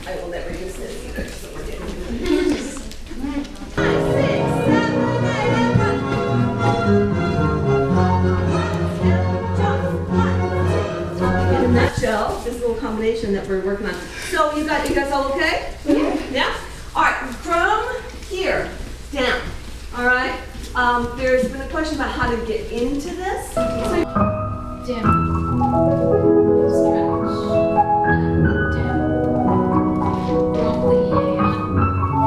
I will never use this either, so we're getting it. 5, 6, 7, 8, and 1. In a nutshell, this little combination that we're working on. So you guys all okay? Yeah? All right, from here down. All right. There's been a question about how to get into this. So, Down. Stretch. And down. Roughly again, roughly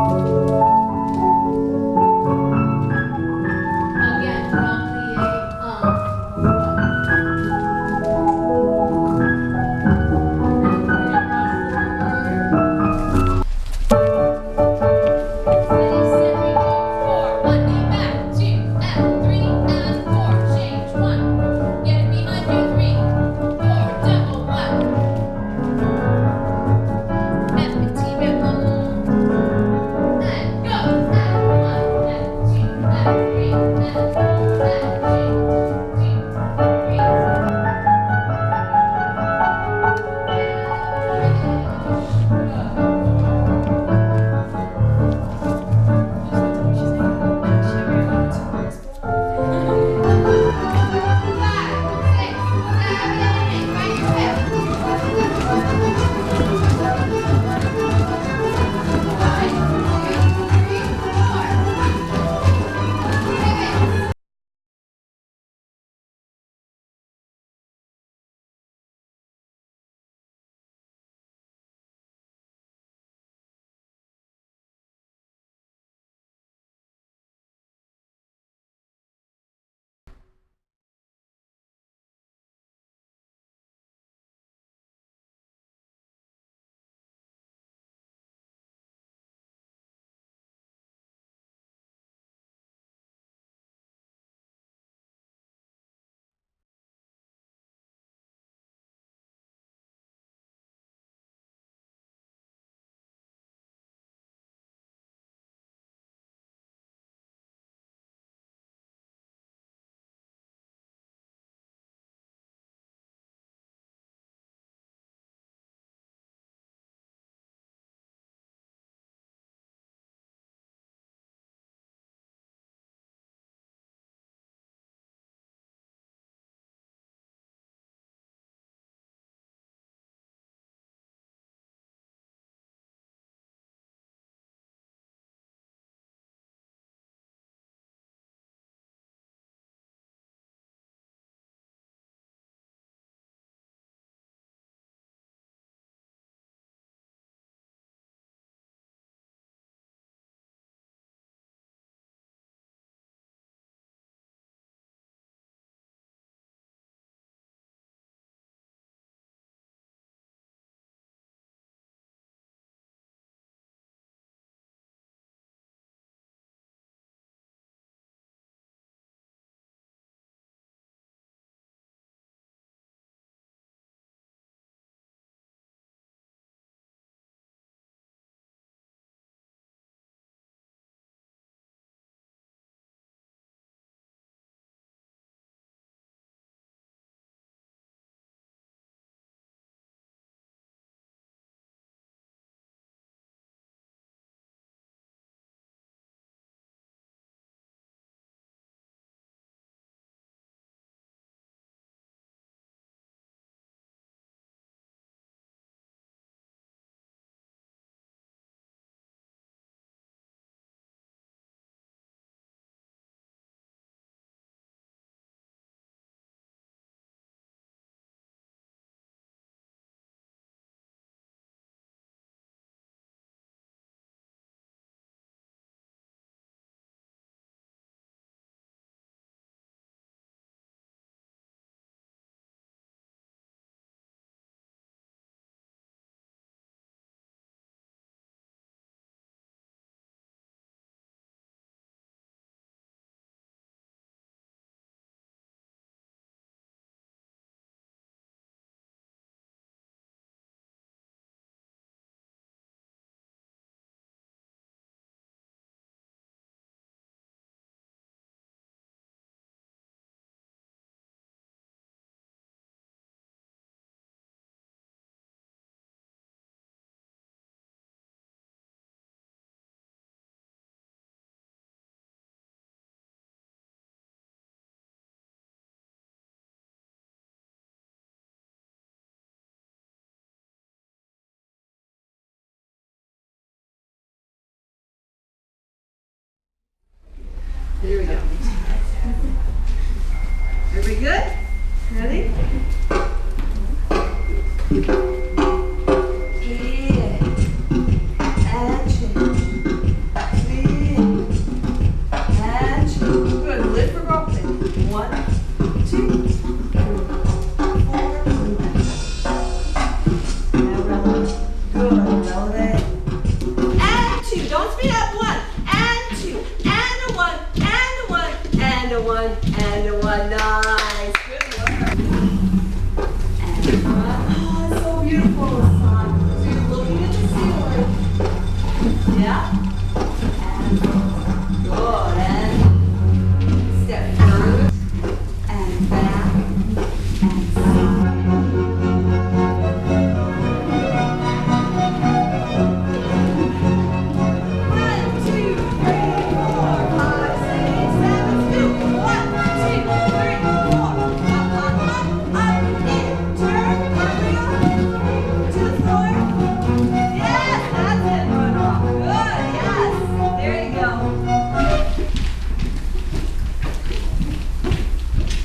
And change. Plie. And change. Good. Lift for open. 1, 2, 3, 4. Now releve. Good. Releve. And 2. Don't speed up. 1 and 2 and a 1 and a 1 and a 1 and a 1. Nice. Good work. And 1. Oh, it's so beautiful. So you're looking at the ceiling. Yeah. And good. And step forward and back and side. 1, 2, 3, 4, 5, 6, 7, 2. 1, 2, 3, 4. Up, in, turn, around, to the floor. Yes, that's it. Run off. Good, yes. There you go.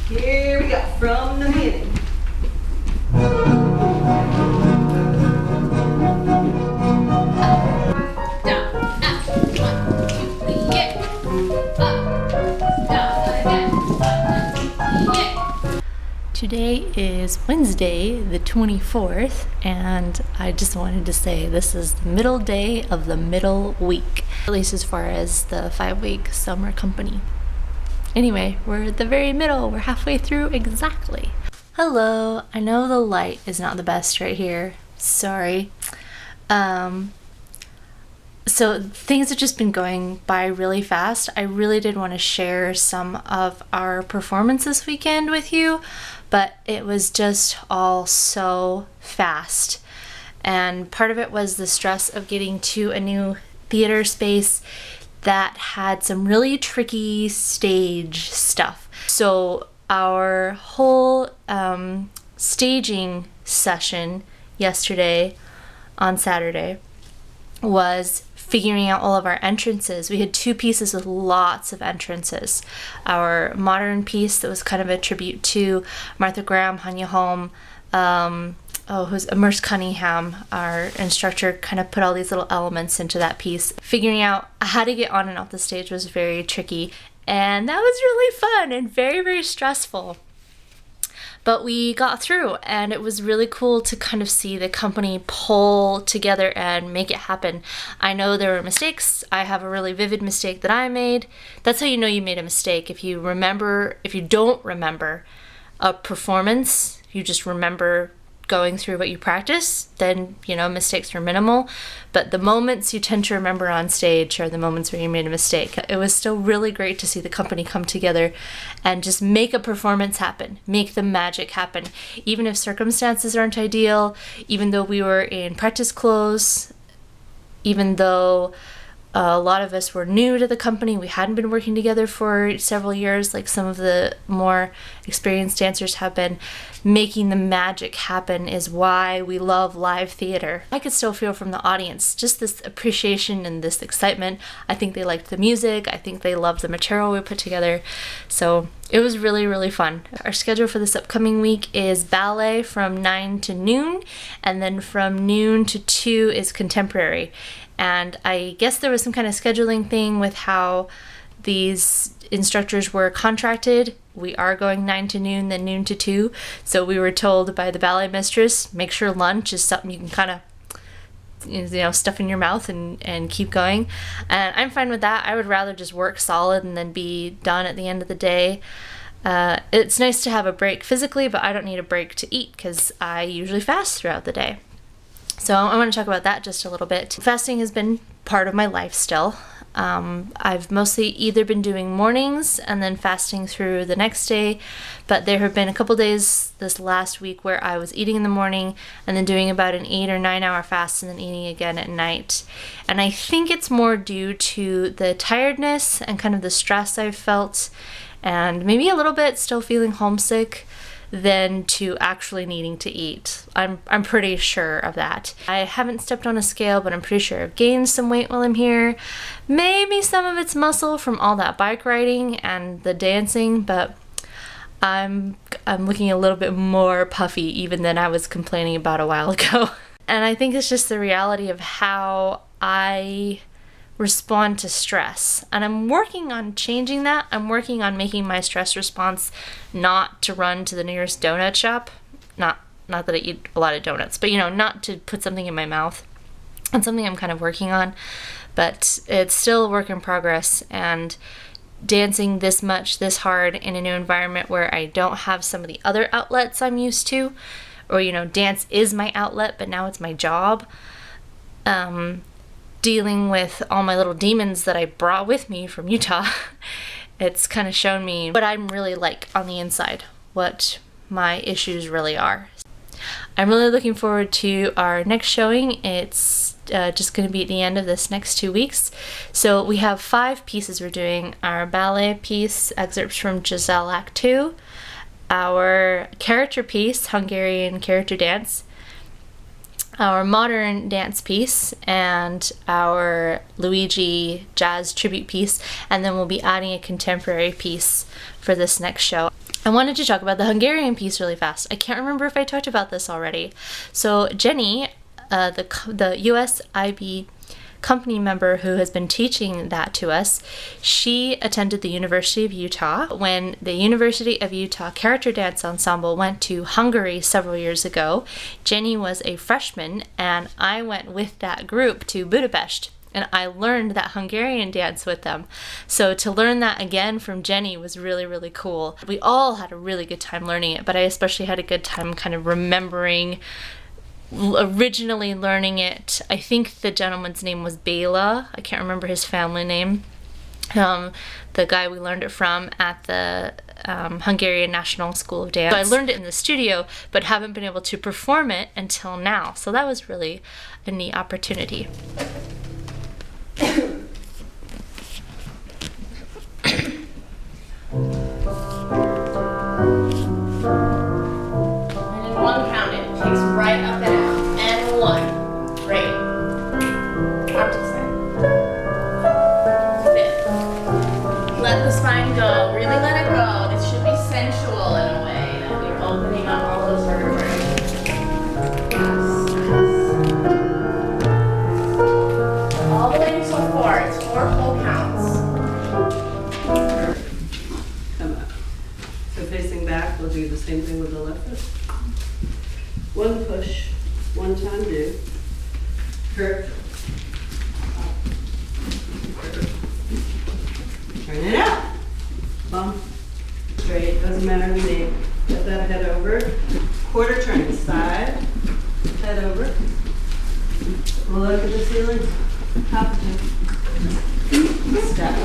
Here we go, from the beginning. Down, up, 1, 2, 3, yeah. Up, down, again. 1, 2, 3, yeah. Today is Wednesday, the 24th, and I just wanted to say this is the middle day of the middle week, at least as far as the 5-week summer company. Anyway, we're at the very middle. We're halfway through exactly. Hello. I know the light is not the best right here. Sorry. So things have just been going by really fast. I really did want to share some of our performance this weekend with you, but it was just all so fast. And part of it was the stress of getting to a new theater space that had some really tricky stage stuff. So our whole staging session yesterday on Saturday was figuring out all of our entrances. We had 2 pieces with lots of entrances. Our modern piece that was kind of a tribute to Martha Graham, Hanya Holm, who's Merce Cunningham, our instructor, kind of put all these little elements into that piece. Figuring out how to get on and off the stage was very tricky, and that was really fun and very, very stressful. But we got through, and it was really cool to kind of see the company pull together and make it happen. I know there were mistakes. I have a really vivid mistake that I made. That's how you know you made a mistake. If you don't remember a performance, you just remember going through what you practice, then, mistakes are minimal. But the moments you tend to remember on stage are the moments where you made a mistake. It was still really great to see the company come together and just make a performance happen, make the magic happen. Even if circumstances aren't ideal, even though we were in practice clothes, even though a lot of us were new to the company, we hadn't been working together for several years like some of the more experienced dancers have been. Making the magic happen is why we love live theater. I could still feel from the audience just this appreciation and this excitement. I think they liked the music. I think they loved the material we put together. So it was really, really fun. Our schedule for this upcoming week is ballet from 9 to noon, and then from noon to 2 is contemporary. And I guess there was some kind of scheduling thing with how these instructors were contracted. We are going 9 to noon, then noon to 2. So we were told by the ballet mistress, make sure lunch is something you can kind of, stuff in your mouth and keep going. And I'm fine with that. I would rather just work solid and then be done at the end of the day. It's nice to have a break physically, but I don't need a break to eat because I usually fast throughout the day. So I want to talk about that just a little bit. Fasting has been part of my life still. I've mostly either been doing mornings and then fasting through the next day, but there have been a couple days this last week where I was eating in the morning and then doing about an 8 or 9 hour fast and then eating again at night. And I think it's more due to the tiredness and kind of the stress I've felt, and maybe a little bit still feeling homesick, than to actually needing to eat. I'm pretty sure of that. I haven't stepped on a scale, but I'm pretty sure I've gained some weight while I'm here. Maybe some of it's muscle from all that bike riding and the dancing, but I'm looking a little bit more puffy even than I was complaining about a while ago. And I think it's just the reality of how I respond to stress. And I'm working on changing that. I'm working on making my stress response not to run to the nearest donut shop. Not that I eat a lot of donuts, but not to put something in my mouth. It's something I'm kind of working on, but it's still a work in progress. And dancing this much, this hard in a new environment where I don't have some of the other outlets I'm used to, or dance is my outlet, but now it's my job. Dealing with all my little demons that I brought with me from Utah, it's kind of shown me what I'm really like on the inside, what my issues really are. I'm really looking forward to our next showing. It's just going to be at the end of this next 2 weeks. So we have 5 pieces we're doing. Our ballet piece, excerpts from Giselle Act 2, our character piece, Hungarian character dance, our modern dance piece, and our Luigi jazz tribute piece, and then we'll be adding a contemporary piece for this next show. I wanted to talk about the Hungarian piece really fast. I can't remember if I talked about this already. So Jenny, the USIB company member who has been teaching that to us, she attended the University of Utah. When the University of Utah Character Dance Ensemble went to Hungary several years ago, Jenny was a freshman, and I went with that group to Budapest. And I learned that Hungarian dance with them. So to learn that again from Jenny was really, really cool. We all had a really good time learning it, but I especially had a good time kind of remembering originally learning it. I think the gentleman's name was Bela. I can't remember his family name. The guy we learned it from at the Hungarian National School of Dance. So I learned it in the studio, but haven't been able to perform it until now. So that was really a neat opportunity. One count it. Takes right up and out. And 1. Great. Arm to the side. Fifth. Let the spine go. Really let it go. This should be sensual in a way. That you're opening up all those vertebrae. Yes. All the way until 4. It's 4 whole counts. Come up. So facing back, we'll do the same thing with the left foot. 1 push, 1 time do. Curve. Turn it out. Bump. Straight, doesn't matter to me. Let that head over. Quarter turn, side, head over. Look at the ceiling. Half a turn. Step.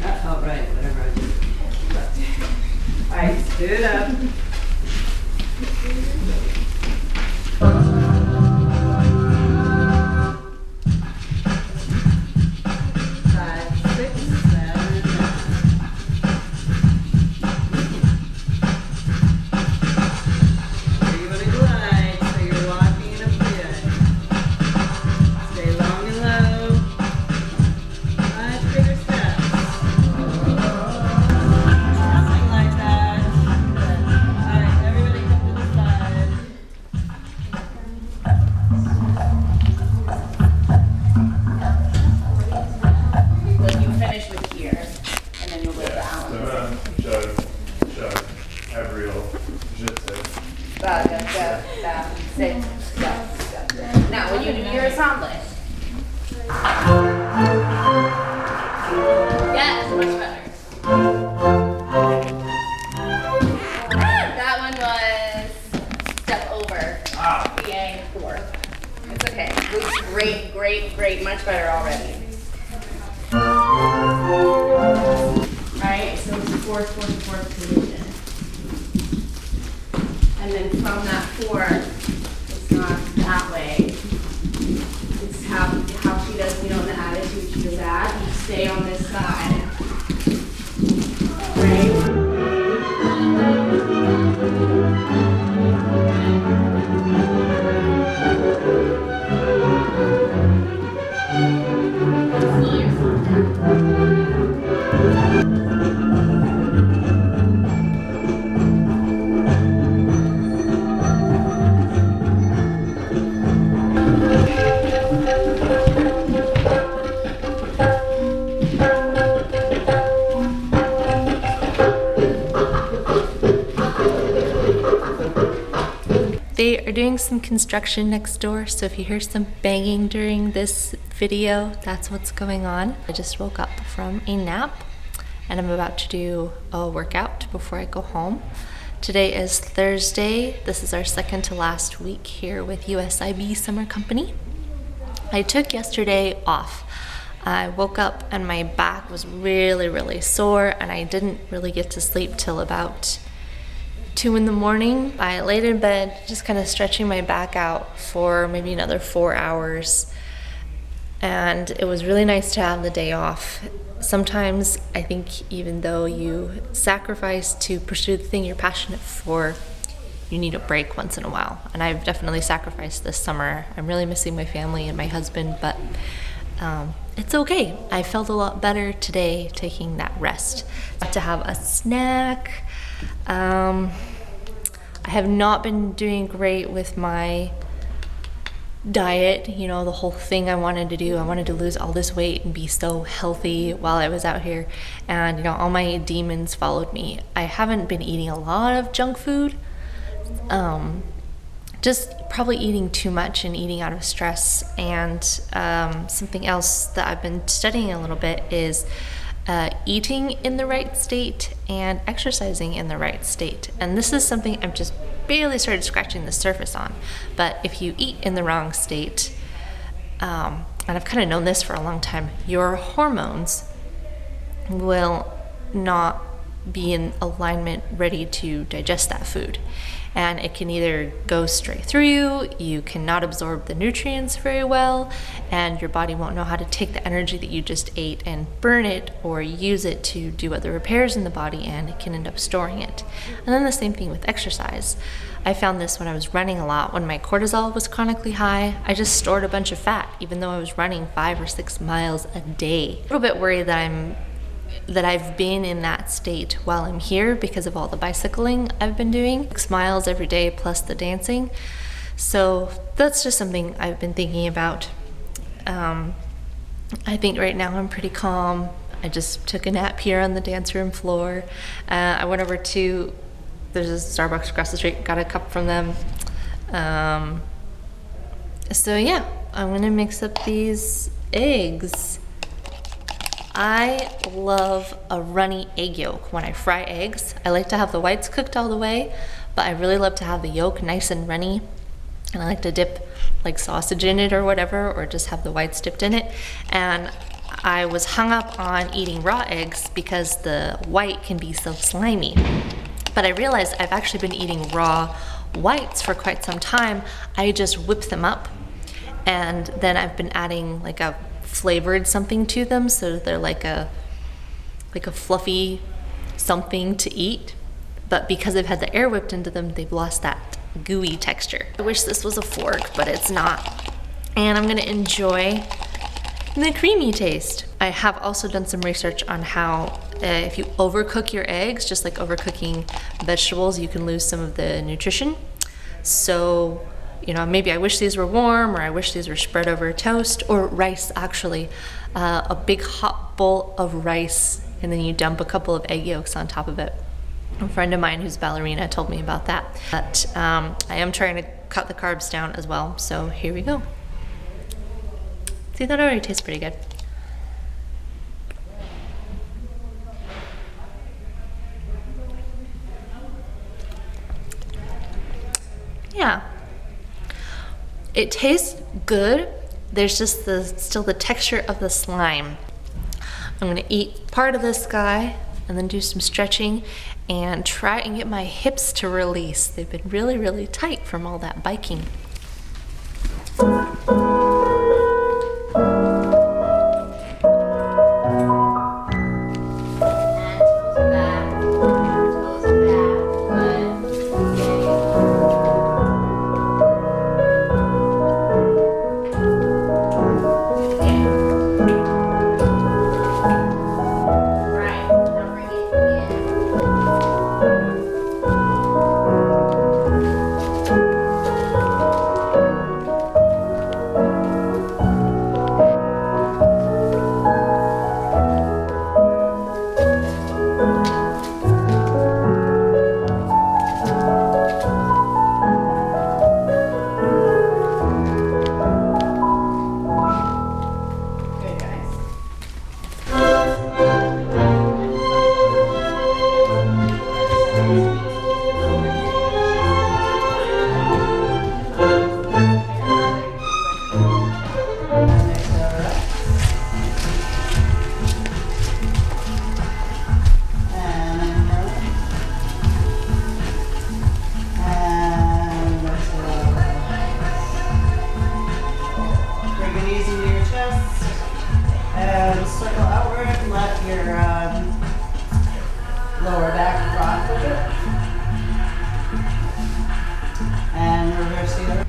That felt right, whatever I did. All right, stood up. ensemble. Yes, much better. That one was step over. Yang 4. It's okay. Luke's great, great, great. Much better already. Right? So it's 4th position. And then from that 4, it's not that way. It's how she does, you know, the attitude she does that. You stay on this side. Right? They are doing some construction next door, so if you hear some banging during this video, that's what's going on. I just woke up from a nap and I'm about to do a workout before I go home. Today is Thursday. This is our second to last week here with USIB Summer Company. I took yesterday off. I woke up and my back was really sore and I didn't really get to sleep till about 2 in the morning. I laid in bed just kind of stretching my back out for maybe another 4 hours, and it was really nice to have the day off. Sometimes I think even though you sacrifice to pursue the thing you're passionate for, you need a break once in a while, and I've definitely sacrificed this summer. I'm really missing my family and my husband, but it's okay. I felt a lot better today taking that rest. Got to have a snack. I have not been doing great with my diet, you know, the whole thing I wanted to do. I wanted to lose all this weight and be so healthy while I was out here, and you know, all my demons followed me. I haven't been eating a lot of junk food, just probably eating too much and eating out of stress. And something else that I've been studying a little bit is eating in the right state and exercising in the right state. And this is something I've just barely started scratching the surface on. But if you eat in the wrong state, and I've kind of known this for a long time, your hormones will not be in alignment ready to digest that food. And it can either go straight through you, you cannot absorb the nutrients very well, and your body won't know how to take the energy that you just ate and burn it or use it to do other repairs in the body, and it can end up storing it. And then the same thing with exercise. I found this when I was running a lot. When my cortisol was chronically high, I just stored a bunch of fat, even though I was running 5 or 6 miles a day. A little bit worried that I've been in that state while I'm here because of all the bicycling I've been doing. 6 miles every day plus the dancing. So that's just something I've been thinking about. I think right now I'm pretty calm. I just took a nap here on the dance room floor. I went over to, there's a Starbucks across the street, got a cup from them. So yeah, I'm gonna mix up these eggs. I love a runny egg yolk when I fry eggs. I like to have the whites cooked all the way, but I really love to have the yolk nice and runny. And I like to dip like sausage in it or whatever, or just have the whites dipped in it. And I was hung up on eating raw eggs because the white can be so slimy. But I realized I've actually been eating raw whites for quite some time. I just whip them up, and then I've been adding like a flavored something to them, so they're like a fluffy something to eat. But because they've had the air whipped into them, they've lost that gooey texture. I wish this was a fork, but it's not. And I'm gonna enjoy the creamy taste. I have also done some research on how if you overcook your eggs, just like overcooking vegetables, you can lose some of the nutrition. So, you know, maybe I wish these were warm, or I wish these were spread over toast, or rice actually. A big hot bowl of rice, and then you dump a couple of egg yolks on top of it. A friend of mine who's a ballerina told me about that. But I am trying to cut the carbs down as well, so here we go. See, that already tastes pretty good. Yeah. It tastes good. There's just still the texture of the slime. I'm gonna eat part of this guy and then do some stretching and try and get my hips to release. They've been really, really tight from all that biking. Lower back rock with it. And reverse the other.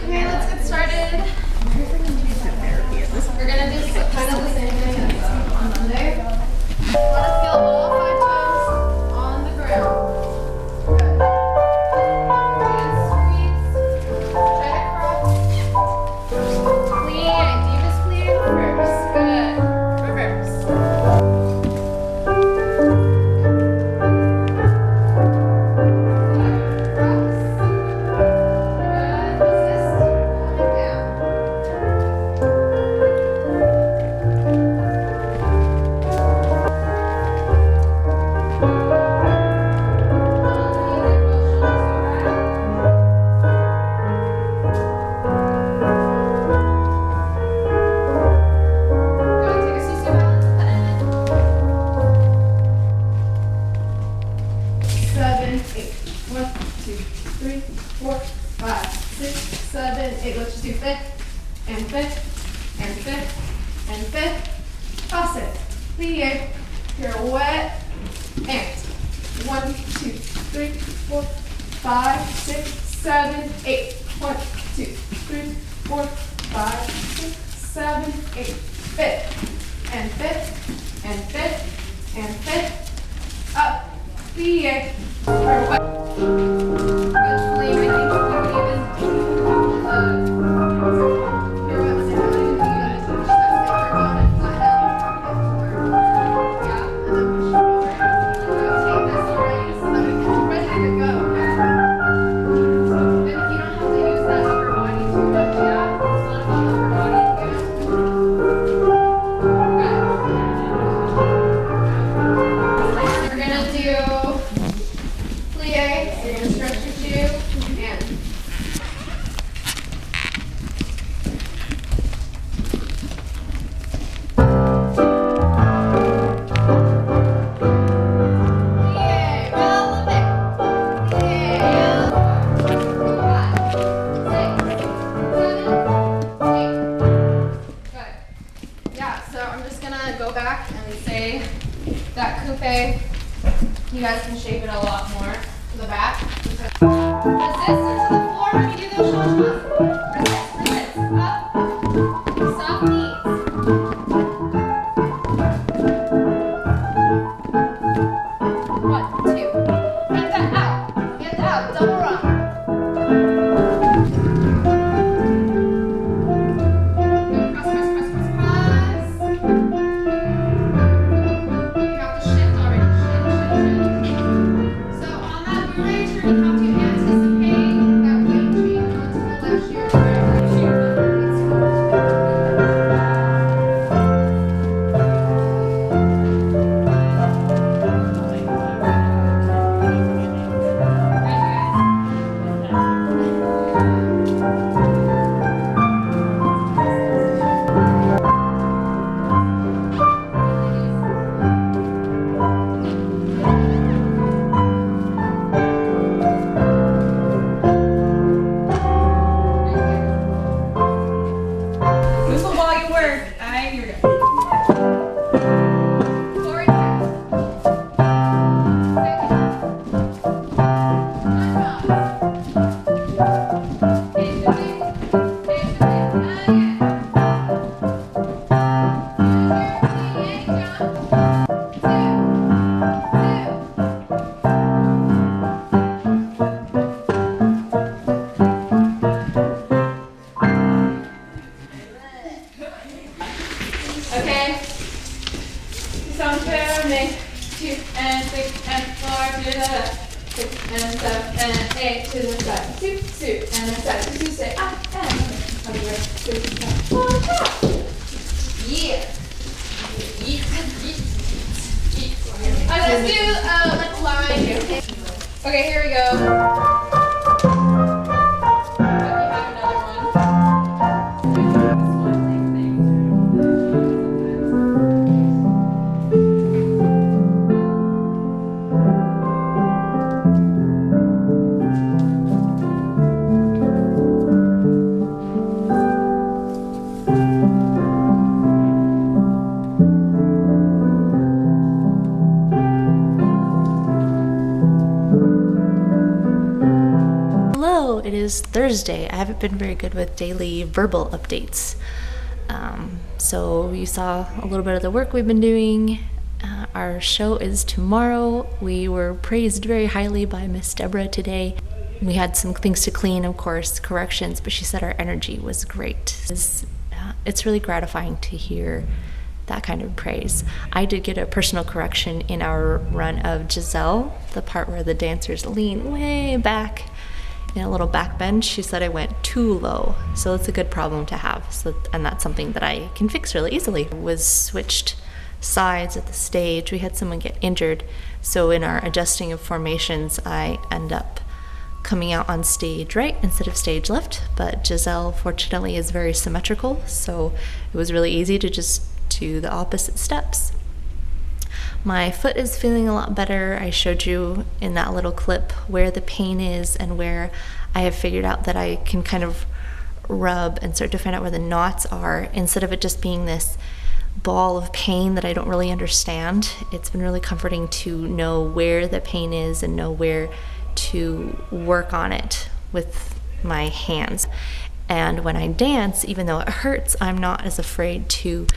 Okay, let's get started. We're gonna do kind of the same thing as on Monday. Want to feel all 5 toes on the ground. Good. And squeeze. Try to cross. Plie. Deepest plie. Reverse. Good. Reverse. Let's just do fifth, and fifth, and fifth, and fifth. Toss it. Plie. Pirouette. And 1, 2, 3, 4, 5, 6, 7, 8. 1, 2, 3, 4, 5, 6, 7, 8. Fifth, and fifth, and fifth, and fifth. Up. Plie. Pirouette. Eventually, I think we can even You guys can shape it a lot more to the back. and then 7 and 8 to the side, 2, 2, and then side, 2, 2, stay up, and anyway, 2, 1, tap. Yeah. Okay, let's do like a line here. Okay, here we go. But we have another one. Hello, it is Thursday. I haven't been very good with daily verbal updates. So you saw a little bit of the work we've been doing. Our show is tomorrow. We were praised very highly by Miss Deborah today. We had some things to clean, of course, corrections, but she said our energy was great. It's really gratifying to hear that kind of praise. I did get a personal correction in our run of Giselle, the part where the dancers lean way back in a little back bend. She said I went too low, so it's a good problem to have. And that's something that I can fix really easily. Was switched sides at the stage. We had someone get injured, so in our adjusting of formations, I end up coming out on stage right instead of stage left. But Giselle, fortunately, is very symmetrical, so it was really easy to just do the opposite steps. My foot is feeling a lot better. I showed you in that little clip where the pain is and where I have figured out that I can kind of rub and start to find out where the knots are instead of it just being this ball of pain that I don't really understand. It's been really comforting to know where the pain is and know where to work on it with my hands. And when I dance, even though it hurts, I'm not as afraid to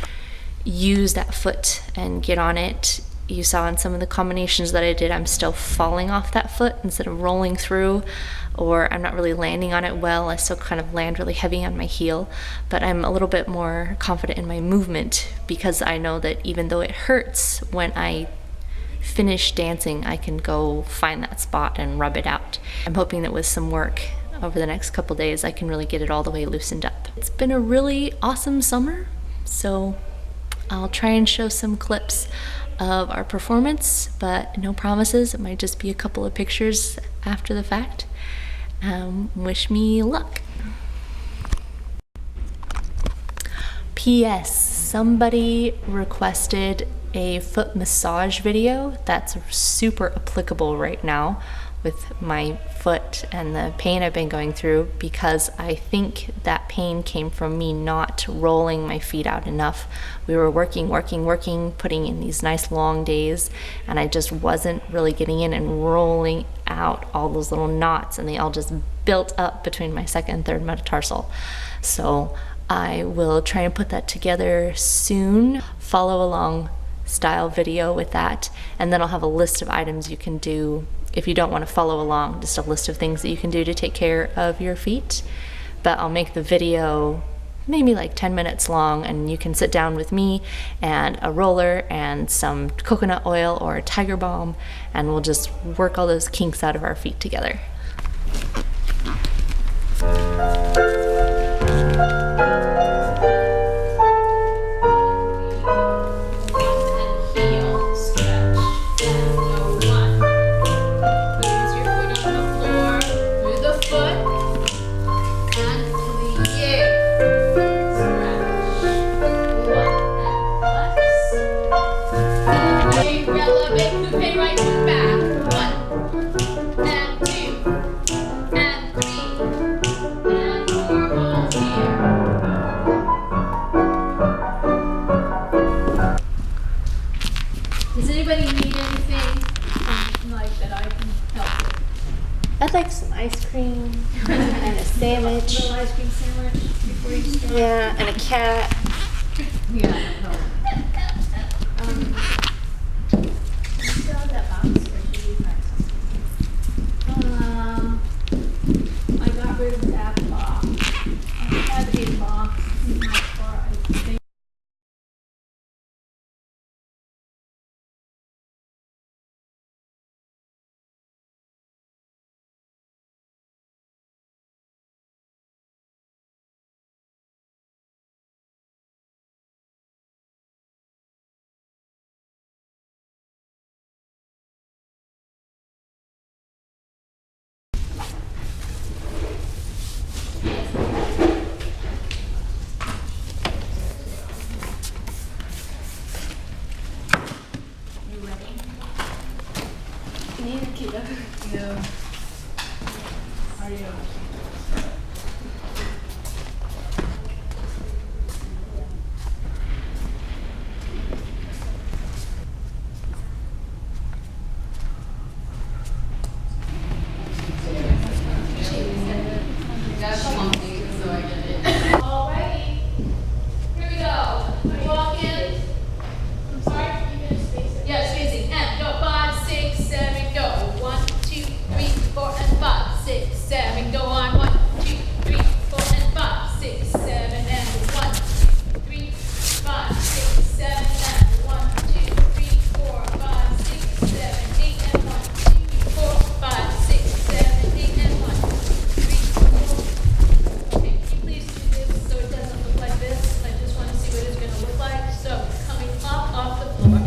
use that foot and get on it. You saw in some of the combinations that I did, I'm still falling off that foot instead of rolling through, or I'm not really landing on it well. I still kind of land really heavy on my heel, but I'm a little bit more confident in my movement because I know that even though it hurts, when I finish dancing, I can go find that spot and rub it out. I'm hoping that with some work over the next couple days, I can really get it all the way loosened up. It's been a really awesome summer, so I'll try and show some clips of our performance, but no promises. It might just be a couple of pictures after the fact. Wish me luck. P.S. Somebody requested a foot massage video that's super applicable right now with my foot and the pain I've been going through, because I think that pain came from me not rolling my feet out enough. We were working, putting in these nice long days, and I just wasn't really getting in and rolling out all those little knots, and they all just built up between my second and third metatarsal. So I will try and put that together soon. Follow along style video with that, and then I'll have a list of items you can do if you don't want to follow along, just a list of things that you can do to take care of your feet. But I'll make the video maybe like 10 minutes long, and you can sit down with me and a roller and some coconut oil or a tiger balm, and we'll just work all those kinks out of our feet together. Does anybody need anything like that I can help with? I'd like some ice cream and a sandwich. Little ice cream sandwich before you start. Yeah, and a cat. Yeah, no. Still have that box, or should we find something? I got rid of that box. I had a box in my car, I think. Are you? Alrighty. Here we go. Walk in. I'm sorry, you gonna space it? Yeah, spacing. And go 5, 6, 7, go. 1, 2, 3, 4, and 5, 6, 7. Go on. 1, 2, 3, 4, and 5, 6, 7, and 1, 2, 3, 5, 6, 7, and 1, 2, 3, 4, 5, 6, 7, 8, and 1, 2, 4, 5, 6, 7, 8, and 1, 2, 3, 4. Okay, can you please do this so it doesn't look like this? I just want to see what it's going to look like. So coming up off the floor.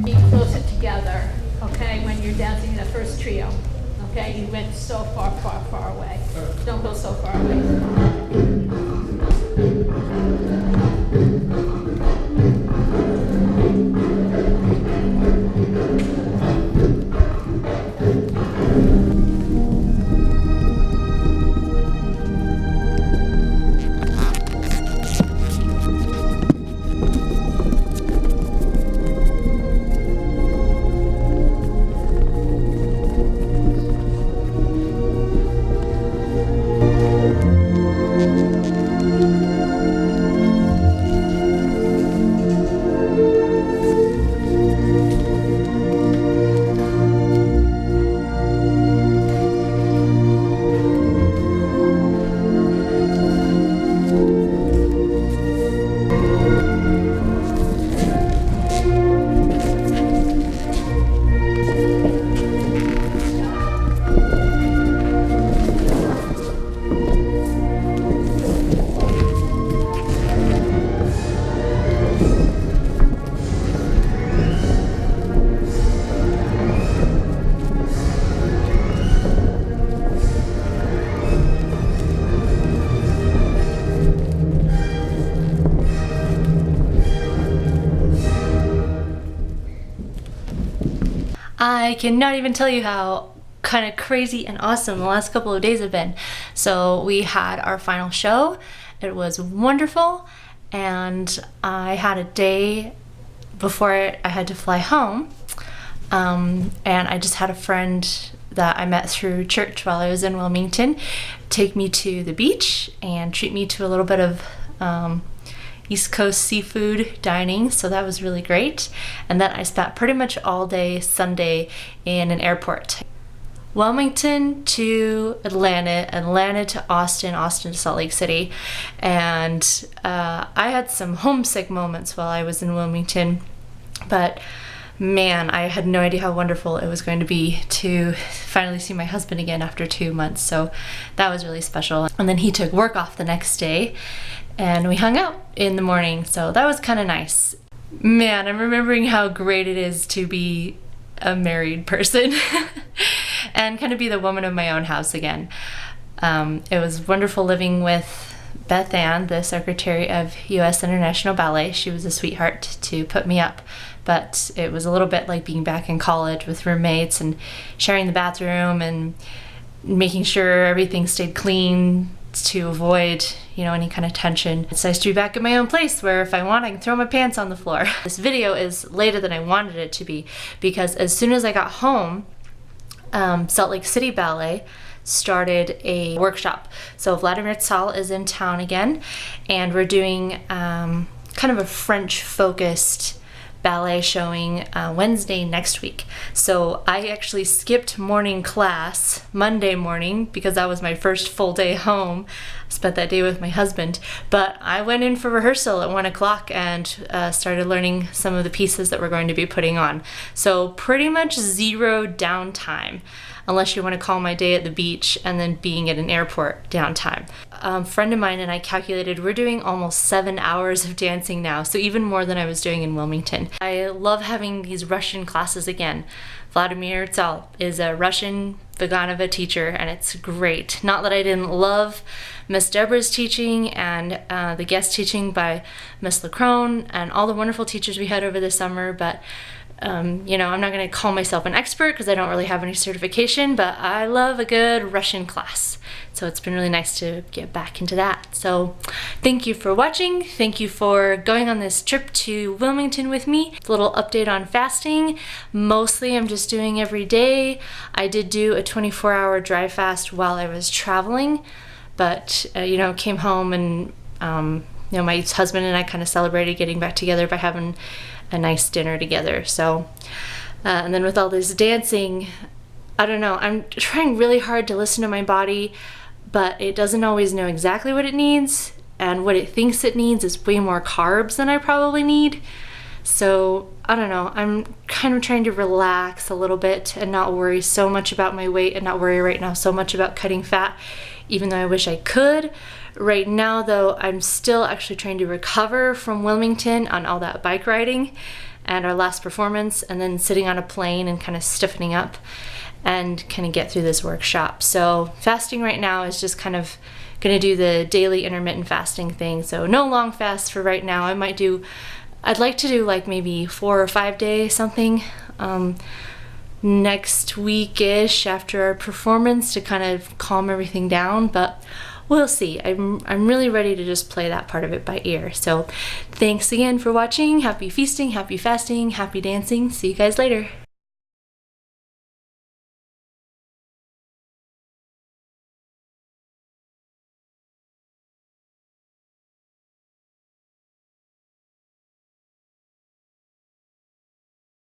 Being closer together, okay, when you're dancing the first trio, okay? You went so far, far, far away. Don't go so far away. I cannot even tell you how kind of crazy and awesome the last couple of days have been. So we had our final show. It was wonderful, and I had a day before I had to fly home, and I just had a friend that I met through church while I was in Wilmington take me to the beach and treat me to a little bit of East Coast seafood dining, so that was really great. And then I spent pretty much all day Sunday in an airport. Wilmington to Atlanta, Atlanta to Austin, Austin to Salt Lake City. And I had some homesick moments while I was in Wilmington, but man, I had no idea how wonderful it was going to be to finally see my husband again after 2 months. So that was really special. And then he took work off the next day, and we hung out in the morning, so that was kind of nice. Man, I'm remembering how great it is to be a married person and kind of be the woman of my own house again. It was wonderful living with Beth Ann, the secretary of US International Ballet. She was a sweetheart to put me up, but it was a little bit like being back in college with roommates and sharing the bathroom and making sure everything stayed clean to avoid, any kind of tension. It's nice to be back in my own place where if I want, I can throw my pants on the floor. This video is later than I wanted it to be because as soon as I got home, Salt Lake City Ballet started a workshop. So Vladimir Tsal is in town again, and we're doing kind of a French-focused ballet showing Wednesday next week. So I actually skipped morning class Monday morning because that was my first full day home. Spent that day with my husband, but I went in for rehearsal at 1 o'clock and started learning some of the pieces that we're going to be putting on. So pretty much zero downtime. unless you want to call my day at the beach and then being at an airport downtime. A friend of mine and I calculated we're doing almost 7 hours of dancing now, so even more than I was doing in Wilmington. I love having these Russian classes again. Vladimir Tsal is a Russian Vaganova teacher, and it's great. Not that I didn't love Miss Deborah's teaching and the guest teaching by Miss Lacrone and all the wonderful teachers we had over the summer, but you know, I'm not going to call myself an expert because I don't really have any certification, but I love a good Russian class. So it's been really nice to get back into that. So thank you for watching. Thank you for going on this trip to Wilmington with me. A little update on fasting. Mostly I'm just doing every day. I did do a 24-hour dry fast while I was traveling, but you know, came home and you know, my husband and I kind of celebrated getting back together by having a nice dinner together. So and then with all this dancing, I don't know, I'm trying really hard to listen to my body, but it doesn't always know exactly what it needs, and what it thinks it needs is way more carbs than I probably need. So I don't know, I'm kind of trying to relax a little bit and not worry so much about my weight, and not worry right now so much about cutting fat, even though I wish I could. Right now though, I'm still actually trying to recover from Wilmington on all that bike riding and our last performance, and then sitting on a plane and kind of stiffening up and kind of get through this workshop. So fasting right now is just kind of gonna do the daily intermittent fasting thing. So no long fast for right now. I'd like to do like maybe 4 or 5 days something next week-ish after our performance to kind of calm everything down, but we'll see. I'm really ready to just play that part of it by ear. So thanks again for watching. Happy feasting, happy fasting, happy dancing. See you guys later.